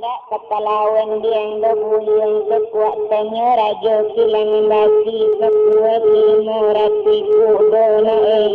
hendak kepalawan yang yang kekuatannya raja kilang basi sekuat 500 dolar.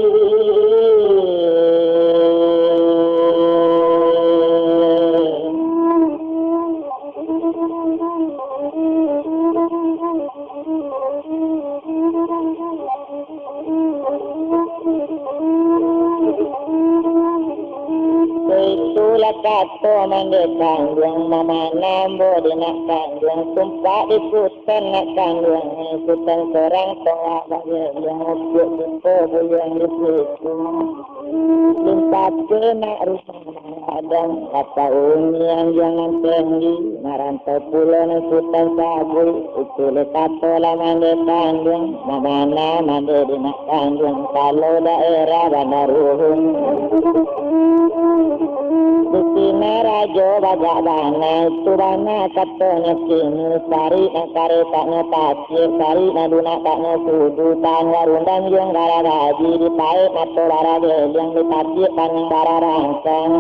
Itulah kata mendekat yang mama nambo di nak kandung sumpah di hutan nak kandung hutan serang tengah banyak yang ujuk itu yang di situ limpat ke nak rumah adam kata umi yang jangan tinggi marantau pulau ni hutan sabui itu kata lah mendekat kandung mama nambo di nak kandung kalau daerah bandar ruhun Bukina rajo bagak bana itu bana katanya kini sari nak kare taknya pasir sari nak dunak taknya sudu tangga rundang yang gara gaji di pahit atau bara yang di pasir panjang bara rangsang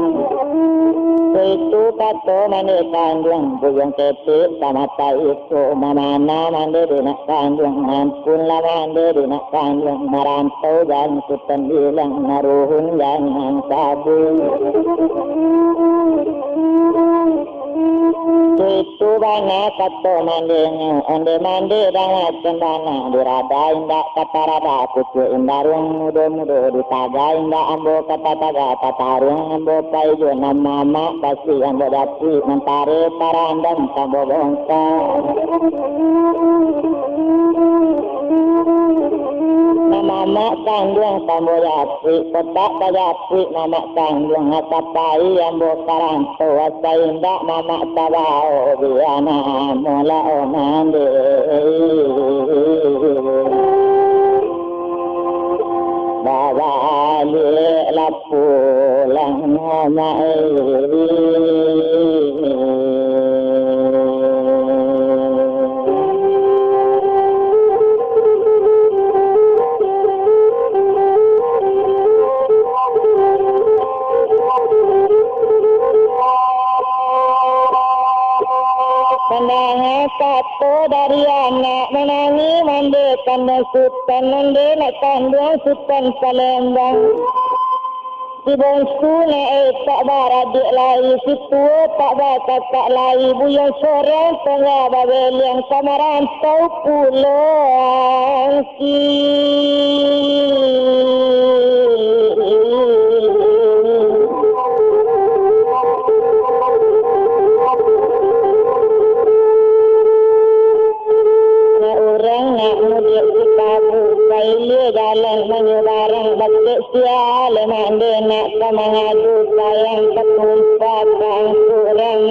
itu kata mandi kandung bujang ketik sama itu mamana mandi dunak kandung ampun lah mandi dunak kandung marantau dan kutan bilang naruhun jangan sabu itu banyak kata mandinya onde mandi banget cendana dirada indah kata rada kucu indah ruang muda-muda ditaga indah ambo kata taga tatarung ambo paijo nama mama pasti ambo dati mentari parandam sambo bongsa mama kandung sambo jati kotak tajati mama kandung atapai ambo karanto asa indah mama tabao biana mola onande bawali lapulang ngomai Menangis satu dari anak menangi mandikan sultan mandi nak kandung sultan Palembang si bongsu naik tak baradik lagi si tua tak bakak lagi buyang sorang tengah babel yang sama rantau pulau si jalan menyebarang batik sial mandi nak mengadu sayang ketumpakan kurang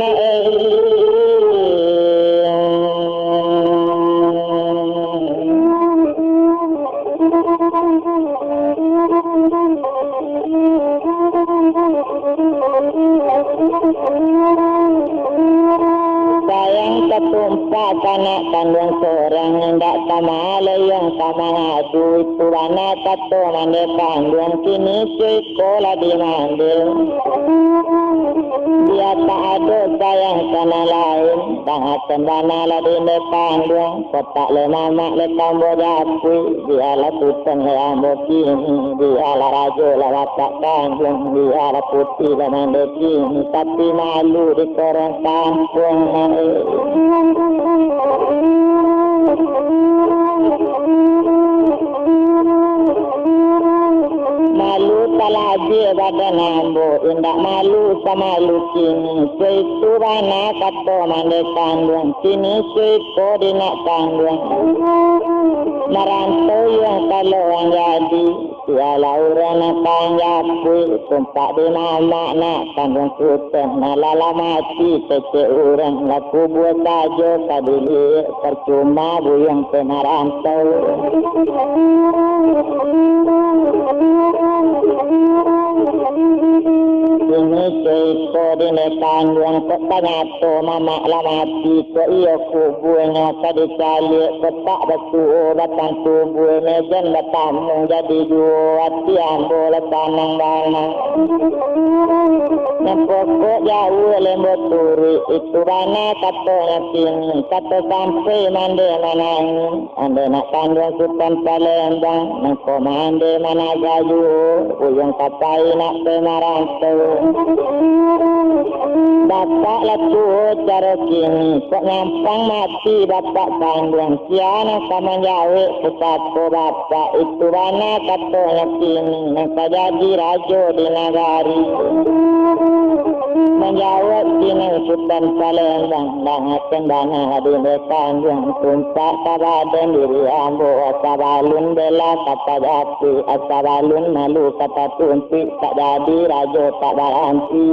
sayang ketumpah kanak kandung seorang hendak sama yang sama ngadu itu wana kata mandi kandung kini sekolah di mandi dia tak ada sayang sana lain bahkan wana lah di kandung kotak le mamak le tambo jati dia lah puteng le ambo kini dia lah rajo lah watak kandung dia lah putih lah mandi kini tapi malu di korang kampung malu talaji badan ambo indak malu sama lu kini itu bana kata mandi kandung kini itu di nak kandung merantau yang kalau yang jadi siala orang nak panjapui tumpak di mama nak kandung putih nalala mati kece orang laku buat saja kadili percuma buyang kena rantau ini seiko di kandung ketanyato mama lah mati ke iya kubunya kadicali ketak betul batang tubuhnya jen batamung jadi juat tiang bola tanang banang Pokok jauh lembut turi itu mana katanya kini kata sampai mande mana ini anda nak kandung Sultan Palembang nak mande mana gaju ujung kapai nak pemarang tu bapak laku cara kini kok nyampang mati bapak kandung siana sama jauh kesatu bapak itu mana katanya kini nak jadi raja di nagari menjawab kini Sultan Palembang banget dana di depan yang tumpah kabadan diri ambo asabalun bela kata jati asabalun malu kata tunti tak jadi raja tak baranti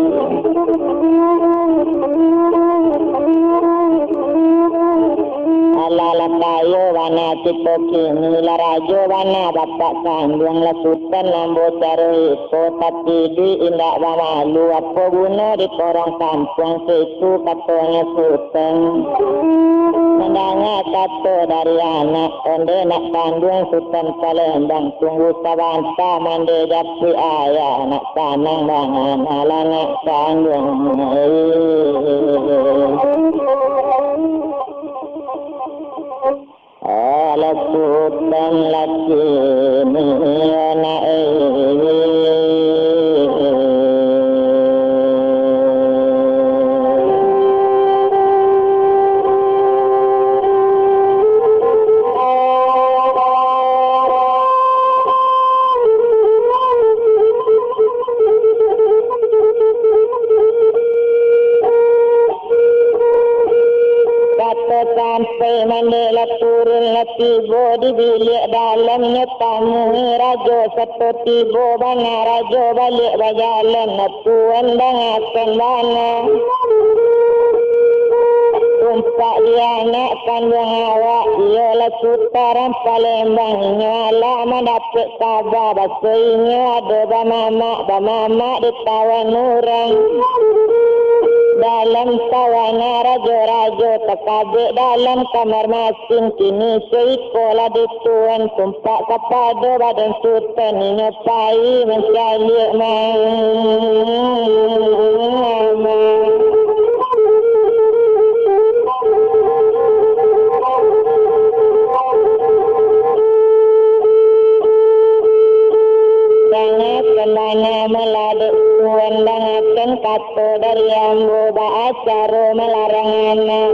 ala kayo wana tipo kini la rajo wana bapak kandung la Sultan lambo caro itu tapi di indak malu apa guna di korong kampung situ katanya Sultan mendengar kata dari anak onde nak kandung Sultan Palembang tunggu sabanta mande japi ayah nak sanang bangan ala nak kandung ala Sultan laki ni anak sampai mandela turun tibo di bilik dalamnya tamu rajo satu tibo bana rajo balik berjalan tuan bangakan mana tumpak dia nak kandung awak ialah Sultan Palembang nyala mendapat kabar bahasanya ada bamama ditawan orang dalam tawana rajo-rajo terkabik dalam kamar masing kini seikolah dituan tumpak kepada badan Sultan nyepai mencalik Kendana meladuk tuan dangakan kata dari ambo ba'acara melarang anak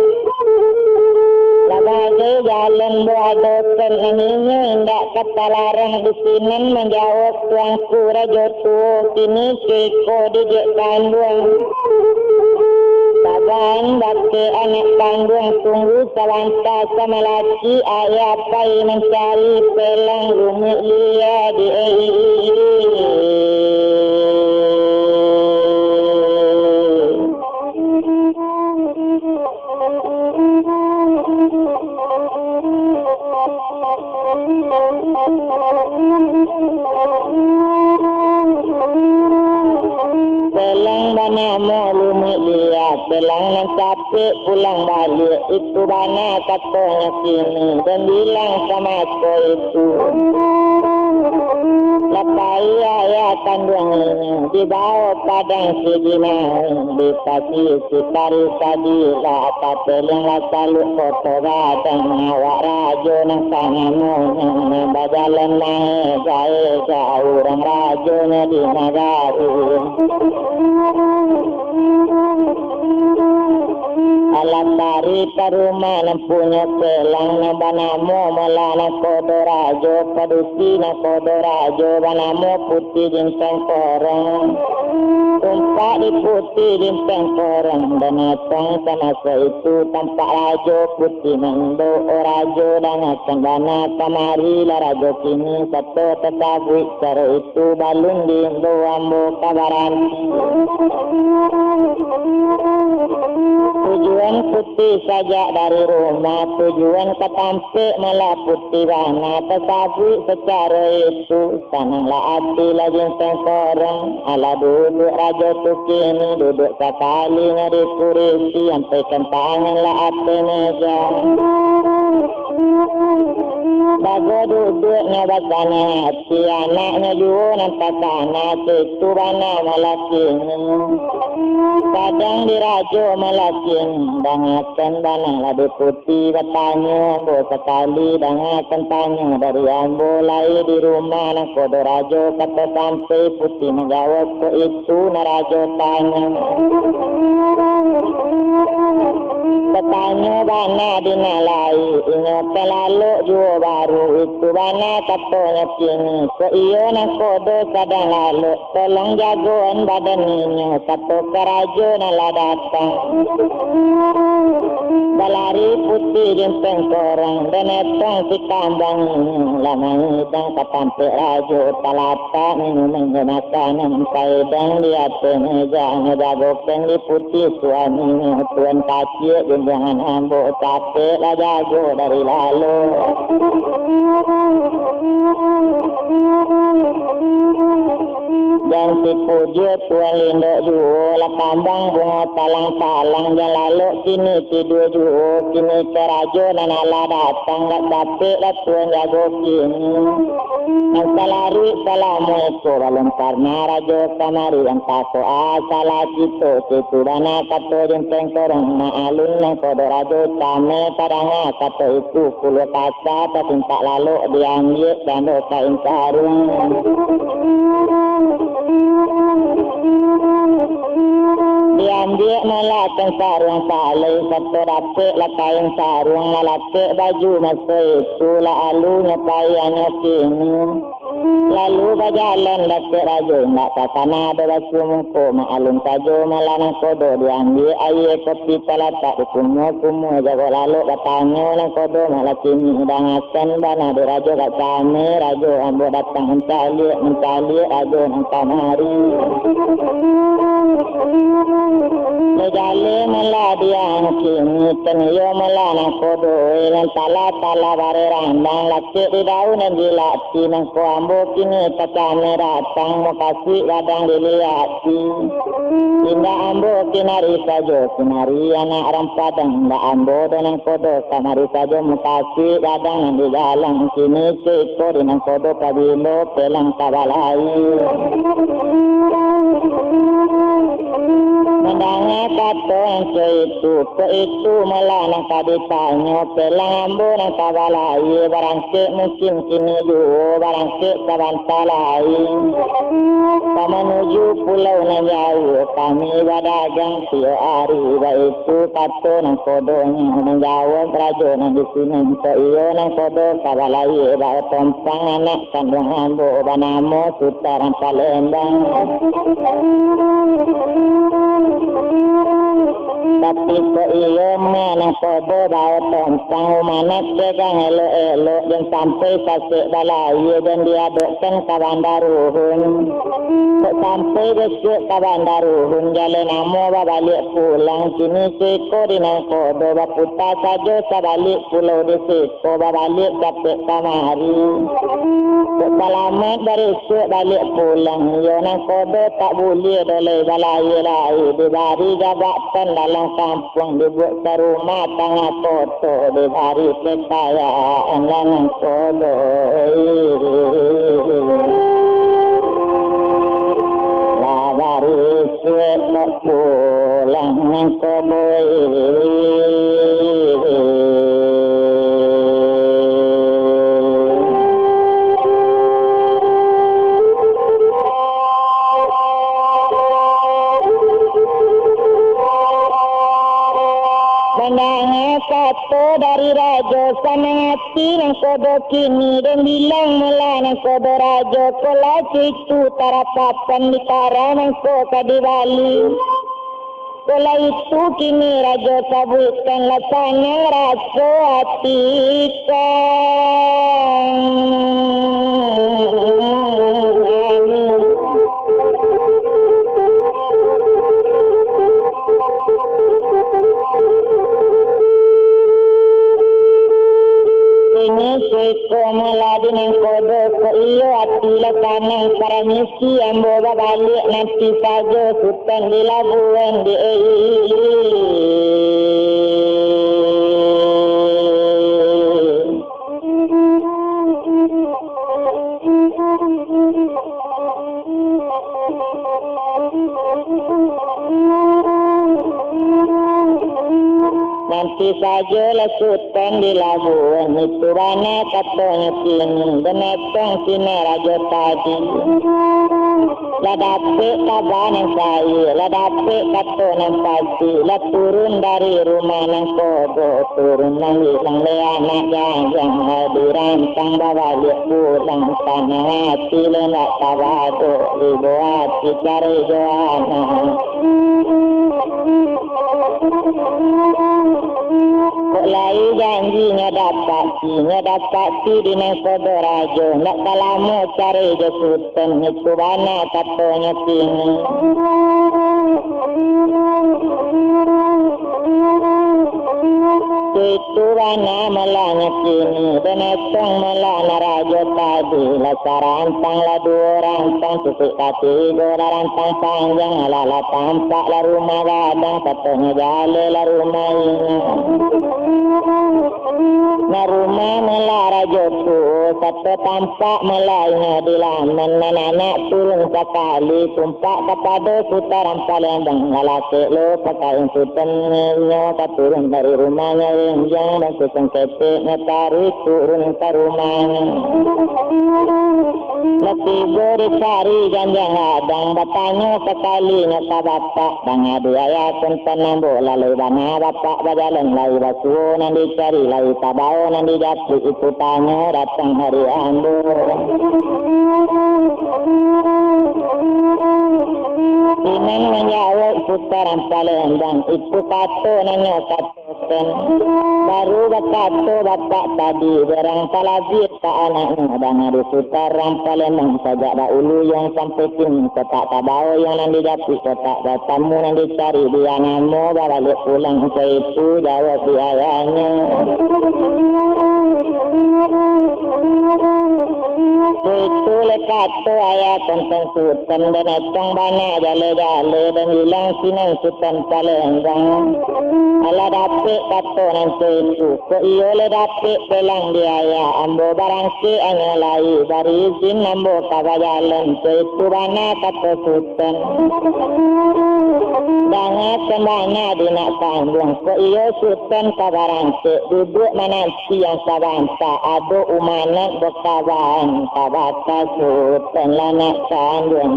sebagai jalan buadokan ininya indak kata larang di sini menjawab tuanku raja tua kini kiko dijek kandung saban bakti anak kandung tunggu sawanta sama laki ayah pai mencari pelang rumit lia di pelang bana mau lihat pelang yang capek pulang balik itu bana katanya sini dan bilang sama aku itu lepai ayah kandung ini dibawa padang Sidinau di pagi sitari sadila apa pelang lalu foto badang awak rajo nang sanamu bajalan naik jaya orang rajonya di nagari alam dari rumah punya pelang nabanamu malana kodo rajo padusi na kodo rajo banamu putih jinseng korang tumpak di putih jinseng korang dan etong sama seitu tampak rajo putih mendo rajo dan etong dana kamari la rajo kini satu tetabui cara itu balung di indo ambo kabaran tujuan putih saja dari rumah tujuan ke tampik malah putih warna tetapi secara itu sananglah hati lagi korang ala duduk raja tu kini duduk sekali ngari kurisi sampaikan tanganlah hati meja Bago duduknya basana hati anaknya juga nampak sana situ bana malakin. Kadang dirajo malakin dangakan bana lade putih bertanya bo sekali dangakan tanya dari ambo lai di rumah nak kodo rajo kata sampai putih menjawab ko itu narajo tanya. Bertanya bana dinalai ingat lalu juga baru itu bana katanya kini ko iyo nak kodo kadang lalu tolong jagoan badan ini kata kerajo nala datang balari putih jempeng korang dan etong si kambang lama hidang katampe rajo talata menggunakan sampai dan lihat meja ngejagokeng di putih suami tuan kaki jangan ambo capek lah jago dari lalu. Dan si puja tuan lindo juo lah kambang bunga talang-talang yang lalu kini tidur juo kini kerajo dan ala datang gak capek lah tuan jago kini. Yang salari salamualaikum balon karena rajo kamari yang tako salah gitu situ dana kato jempeng korong maalun yang kodo rajo kame paranga kato itu puluh kasa tapi tak lalu diambil dan kain sarung. Diambil melakukan sarung salai satu dapet lah kain sarung lalapet baju masa itu lah alunya payahnya kini. Lalu berjalan dapet rajo nak takana bebasu muka ma'alun sajo malang kodo diambil air kopi talatak kumur jago lalu datangnya lang kodo malah kini dangakan bana di rajo kat kami rajo ambo datang mencali rajo nang kamari Nejale malah diang kini teniyo malah nang kodo nang tala bare randang laki di daun yang dilati nang ko ambo kini takane datang mau kasih kadang diliati indah ambo kinari sajo kinari anak rampadang ndak ambo dan kodo kamari sajo mau kasih kadang di dalam kini ceko dengan kodo kabilo pelang kabalai Mendangnya kata yang ke itu malah nak ditanya pelang ambo nak kabalai barangkit mungkin kini juga barangkit kabanta lain menuju pulau nan jauh kami berdagang tiap hari itu kata nang kodonya menjawab rajo nang di sini iyo nang kodo kabalai bawa tompang anak kandung ambo banamo sutaran Palembang tapi ko iyo mana kodo bawa tompang mana pegang elok-elok dan sampai kasih balai dan diadukkan ke Bandaruhun sampai besok ke Bandaruhun jalan namo balik pulang kini seko di nang kodo baputa saja sebalik pulau di seko balik dapat kamari selamat besok balik pulang yo nang kodo tak boleh doleh balai dibari jabatan dalam kampung dibuat ke rumah tengah foto dibari kekayaan nang kodo nak pulang nang kodo Kata dari raja sangat nang kodo kini dan bilang mula nang kodo raja kola itu tarapapan di karang nang kota di Bali kola itu kini raja sabutkan latanya rasa hatikan Seko meladi nang kodo ke iyo atila kanang paramisi ambo balik nanti saja hutan di Labuan di Nanti saja lesutan di labuan itu mana katanya kini denetong sini raja tadi. La dapet kabar yang saya, la dapet kata yang pasti, la turun dari rumah yang kobo, turun nang hilang le anak yang dirantang bawa lihat pulang tanah hati le nak tawado, ibu hati cari Johanna. Kok lai janjinya dapat di Nengkodo Rajo. Nak kalamu cari je sultan itu mana katanya kini. Itu mana melanya kini dan etong melana Rajo tadi. La sarantang la dua rantang susik kati dua rantang panjang la tampak la rumah gadang katanya jale la rumah ini. Na rumah mela Rajo tu satu tampak melanya di laman anak turun sekali tumpak kepada putaran Palembang ngalake lo pakai sutennya turun dari rumahnya yang dan susung ketik tarik turun ke rumahnya. Lebih bercari janjang hadang bertanya sekali nyata bapak bang adu ayah pun tenang bola lalu bana bapak berjalan lalu basuh nanti cari lalu tabau nanti jatuh itu tanya datang hari ambo. Iman menjawab putaran Palembang itu kata nanya katakan baru berkata bapak tadi berang palabir ke anaknya dan ada putaran Palembang sajak dahulu yang sampai kini kotak tabau yang nanti jatuh kotak bertamu nanti cari dia nama balik pulang ke itu jawab di ayahnya. Itu lekat tu ayah tentang sultan dan etong banyak jale-jale dan hilang sinang sultan Palembang. Ala dapet kata nanti itu. Kok iyo le dapet pelang di ayah. Ambo barangki anya lai. Dari izin ambo kawajalan. Itu banyak kata sultan. Dangat kemana di nak sambung. Kok iyo sultan kabarangki. Duduk menanti yang sabanta. Ado umanat berkawan. Kabata sultan lanak sambung.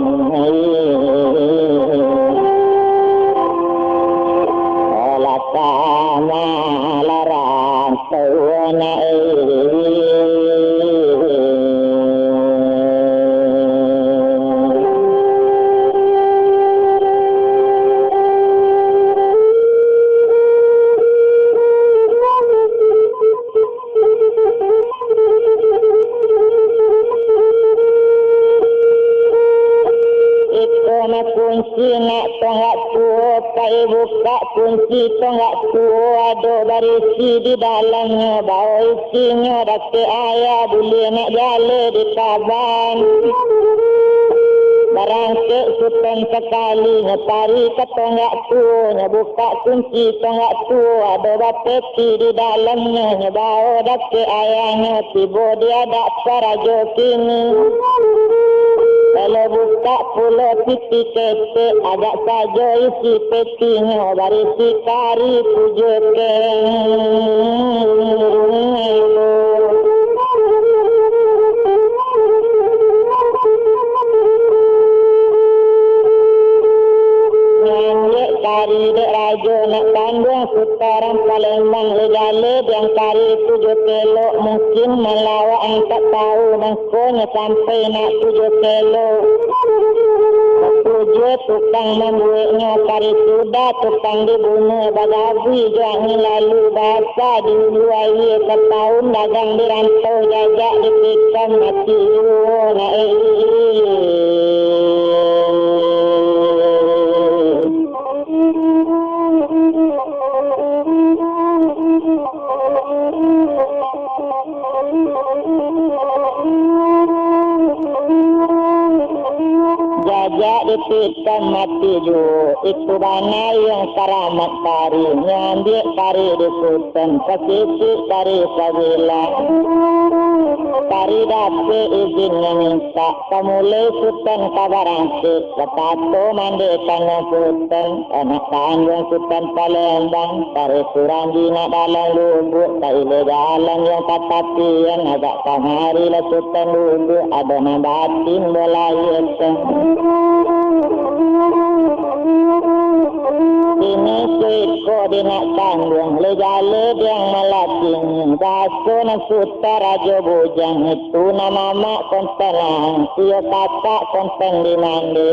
Olah sama larang tuana kunci nak tonggak tua kai buka kunci tonggak tua ada barisi di dalamnya bawa isinya dake ayah boleh nak jale di kaban barang ke sultan sekali nyetari ke tonggak tua buka kunci tonggak tua ada bapeti di dalamnya bawa dake ayahnya tiba dia dak parajo kini. Kalau buka pulau piti kete agak saja isi petinya barisi kari pujukan. Nyanyi kari dek rajo nak kandung putaran Palembang legale yang kari 7 kilo mungkin melawak 4 tahun mengkonya sampai nak 7 kilo. Tujuh tukang membuatnya kari sudah tukang dibunuh bagawi juangnya lalu bahasa di luai setahun dagang di rantau jajak dipikam mati yuna jajak dipikam mati ju itu mana yang karamat kari nyambil kari di sultan pasisi kari sabila Tari dape izin meminta pemulai sultan kabarangke letato mandi tanah sultan anak tanggung sultan Palembang tari kurang dina dalam lubuk tak ilegalan yang katapian agak kamari lah sultan lubuk ada nabatin belayetan ini suitko dina tanggung legale yang melating baso na suta rajo bujang itu nama mak kontenang iyo kakak konten di mandi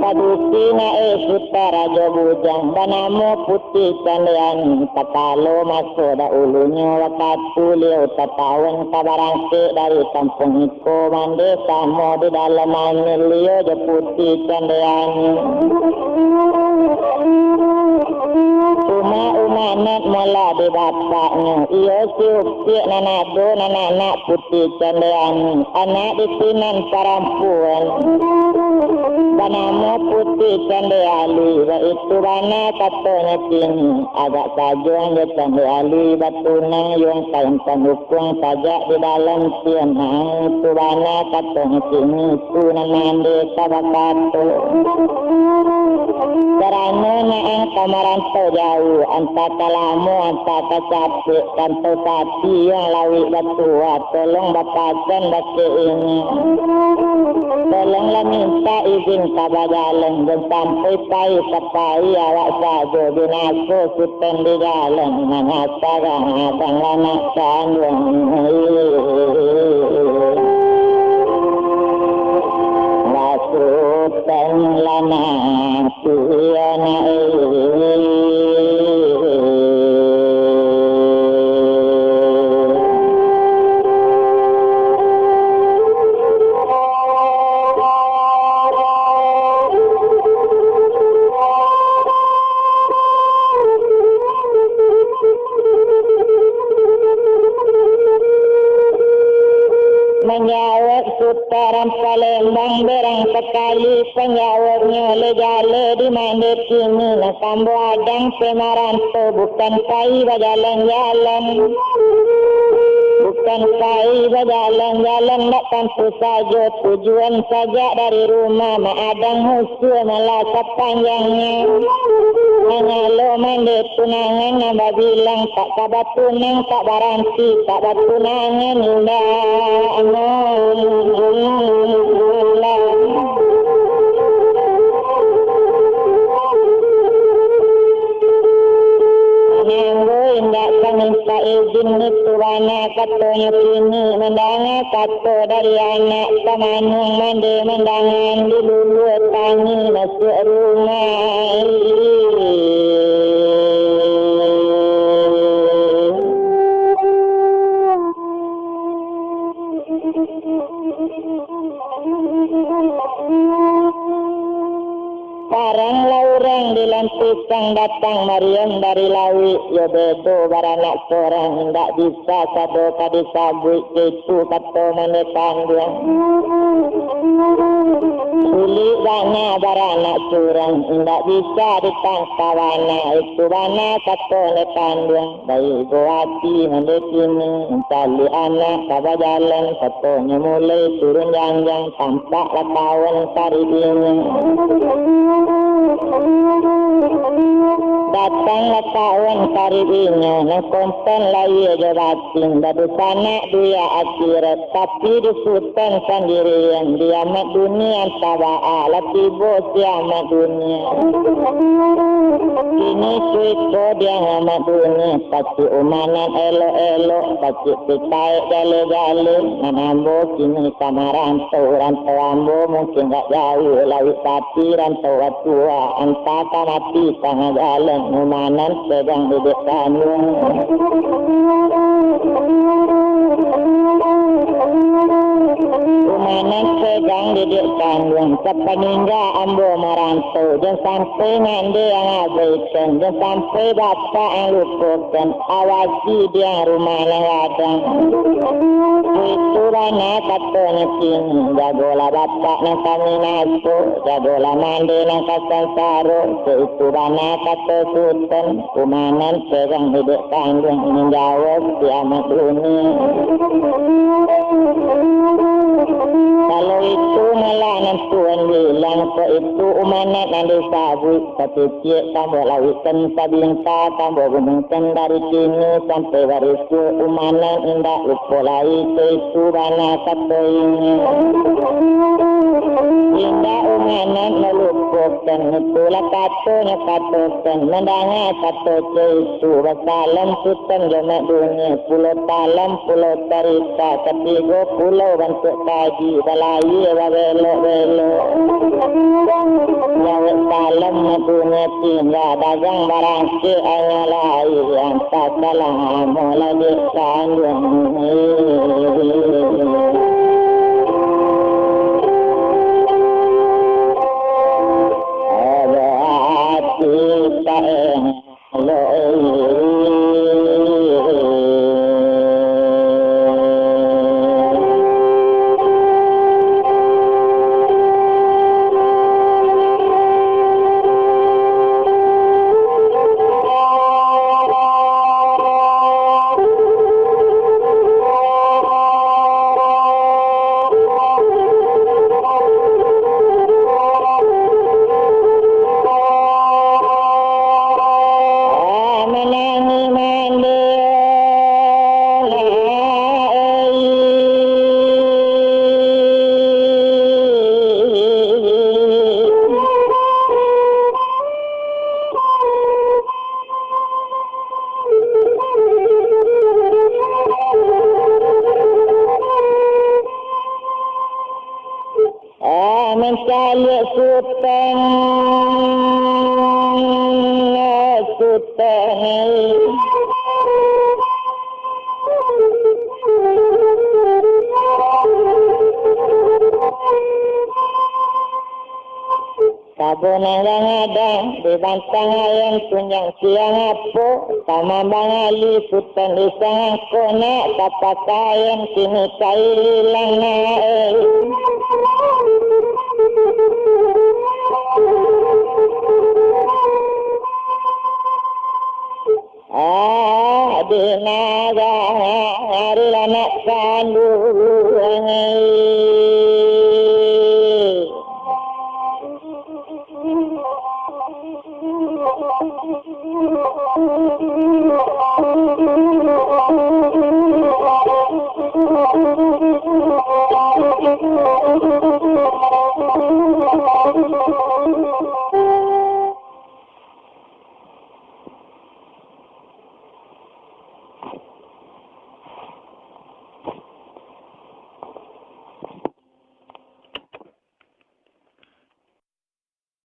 padusi na suta rajo bujang banamu putih candian takalo masuk da ulunya wakatu liu tatawan kabarangke dari kampung iko mandi kamu di dalam mani liu je putih candian Umat mula di bapaknya iyo siup anak putih candian anak di sinan perempuan banamu putih candiali itu bana katanya kini agak sajuang dia candiali batuna yang sayang hukum saja di dalam sianang itu bana katanya kini itu namande sabakatu kerana ang kamarantau jauh antara kalamu antara capek kantau sapi yang lawi batua tolong bapakan baki ini tolonglah minta izin kabajalan dan sampai pai sapai awak saja binaso sutan di jalan mangasarang abang lama sandung Sutan lama tiana menjawab sutaran Palembang berang sekali penjawabnya legale di mandi kini nak kambu adang pemaranto bukan kai berjalan-jalan bukan kai berjalan-jalan nak tentu saja tujuan saja dari rumah mak adang husu malah sepanjangnya hanya lo mandi tunangan nambah bilang tak kabar tunang tak baranti tak bertunangan indah minta izin itu anak katanya kini mendangar kata dari anak temanung mandi mendangan di lulu tangi masuk rumah Parang laurang di lantisang datang Mariam dari Lawi yo bedo baranak seorang ndak bisa sado kadisabui itu kata menekan dia sulit banyak baranak surang ndak bisa ditangkap anak itu banyak kata menekan dia baik goati mendekini mencari anak kaba jalan katanya mulai turun jangjang tampaklah kawan cari ini datanglah kawan karibinya yang konten lagi aja batin dari sana dia akhirat tapi di sultan sendirian dia mat dunia taba'a laki bos dia mat dunia ini suiko dia mat dunia pasti umanan elok-elok pasti pikai gale-gale nambo kini kamarantau rantau ambo mungkin gak jauh lawi tapi rantau tua antara mati tengah jalan umanan sedang duduk tanung umanan nan pegang didik kandung sepeninggal ambo merantau dan sampai ngande yang abaikan dan sampai bapak yang lupakan awasi dia rumah yang ladang itu rana katanya kini jagolah bapak yang kami nasu jagolah mandi yang kasar saru itu rana kata sultan kumanan pegang didik kandung menjawab kiamat dunia. Kalau itu malah nantuan bilang ke itu umanat yang disabut tapi cik tambah lawikan sabingka tambah gunungkan dari sini sampai warisku umanat indah lupa lagi ke itu bana kata ini indah umanat melupakan itulah katanya katakan mendengar kata ke itu wasalam sultan jamak dunia pulau talam pulau tarika ketiga pulau bentuk kaji balai wabelo yang talam dunia tinggal dagang barang ke ayah yang tak salah mulai disandung mencari sultan sabun yang ada di bantang ayam tunjang siang apa sama bang Ali sultan di sang kona kata kain kini kailang dinaga hari anak kandung